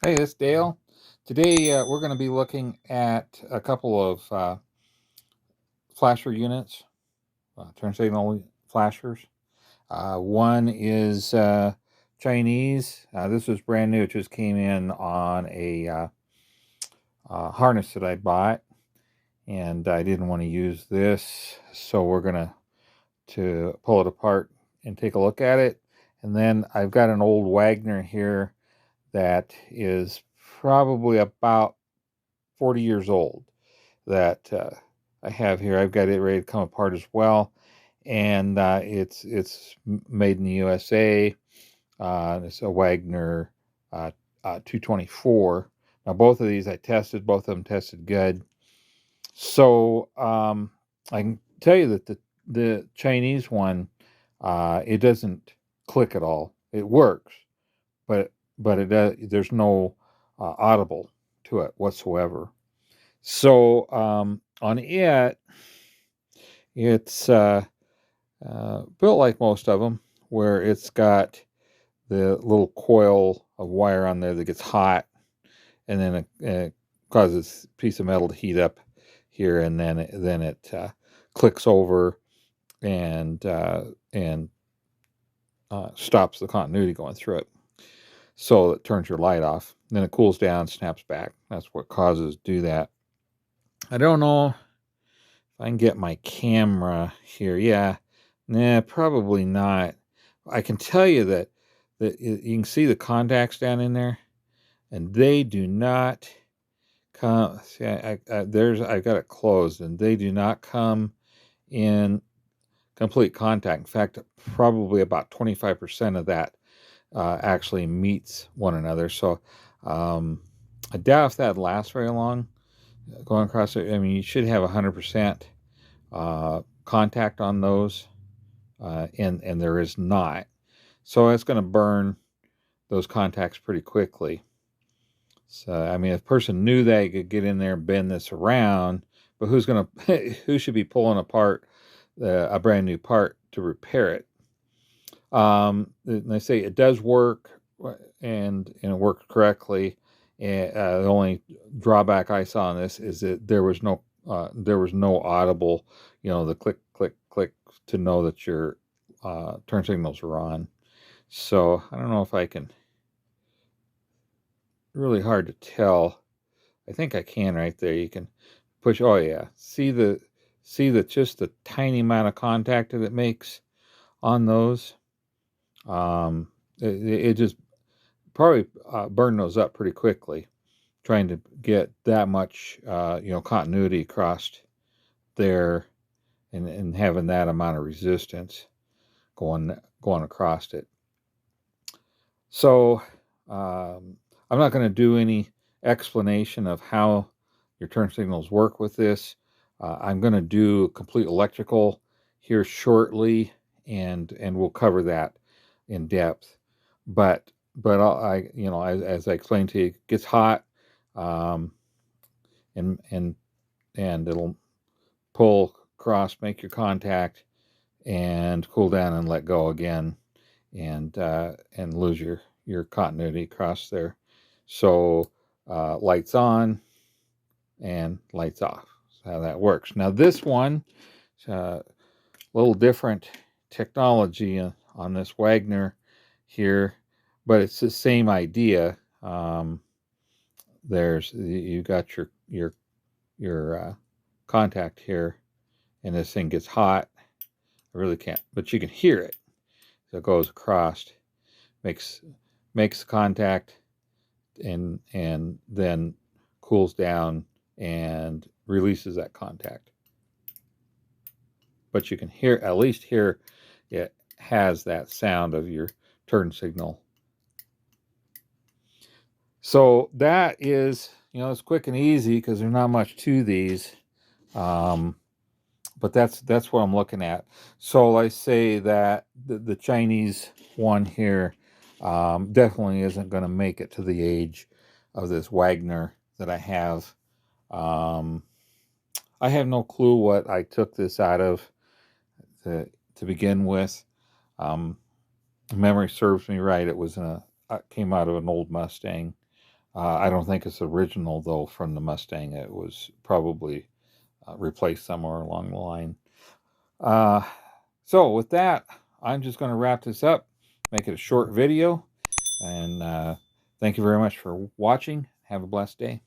Hey, it's Dale. Today we're going to be looking at a couple of flasher units, turn signal flashers. One is Chinese. This was brand new. It just came in on a harness that I bought, and I didn't want to use this, so we're going to pull it apart and take a look at it. And then I've got an old Wagner here that is probably about 40 years old that I have here. I've got it ready to come apart as well, and it's made in the USA. It's a Wagner 224. Now both of these I tested. Both of them tested good. So I can tell you that the Chinese one, it doesn't click at all. It works, but it does. There's no audible to it whatsoever. So on it, it's built like most of them, where it's got the little coil of wire on there that gets hot, and then it causes a piece of metal to heat up here, and then it clicks over and stops the continuity going through it. So it turns your light off. Then it cools down, snaps back. That's what causes do that. I don't know if I can get my camera here. Yeah, nah, probably not. I can tell you that you can see the contacts down in there, and they do not come. See, I've got it closed, and they do not come in complete contact. In fact, probably about 25% of that actually meets one another. So I doubt if that lasts very long. Going across it, I mean, you should have 100% contact on those, and there is not. So it's going to burn those contacts pretty quickly. So I mean, if a person knew that, you could get in there and bend this around, but who should be pulling apart a brand new part to repair it? They say it does work, and it worked correctly. And the only drawback I saw on this is that there was no audible, the click click click to know that your turn signals are on. So I don't know if I can. Really hard to tell. I think I can right there. You can push. Oh yeah, see the just the tiny amount of contact that it makes on those. It just probably burn those up pretty quickly, trying to get that much continuity across there, and having that amount of resistance going across it. So I'm not going to do any explanation of how your turn signals work with this. I'm going to do complete electrical here shortly, and we'll cover that in depth. But as I explained to you, it gets hot, um, and and and it'll pull across, make your contact, and cool down and let go again, and lose your continuity across there. So lights on and lights off. That's how that works. Now this one, a little different technology on this Wagner here, but it's the same idea. You got your contact here, and this thing gets hot. I really can't, but you can hear it. So it goes across, makes makes contact, and then cools down and releases that contact. But you can at least hear it has that sound of your turn signal. So that is, it's quick and easy because there's not much to these. But that's what I'm looking at. So I say that the Chinese one here definitely isn't going to make it to the age of this Wagner that I have. Um, I have no clue what I took this out of to begin with. Um, memory serves me right. It came out of an old Mustang. I don't think it's original, though, from the Mustang. It was probably replaced somewhere along the line. So with that, I'm just going to wrap this up, make it a short video, and thank you very much for watching. Have a blessed day.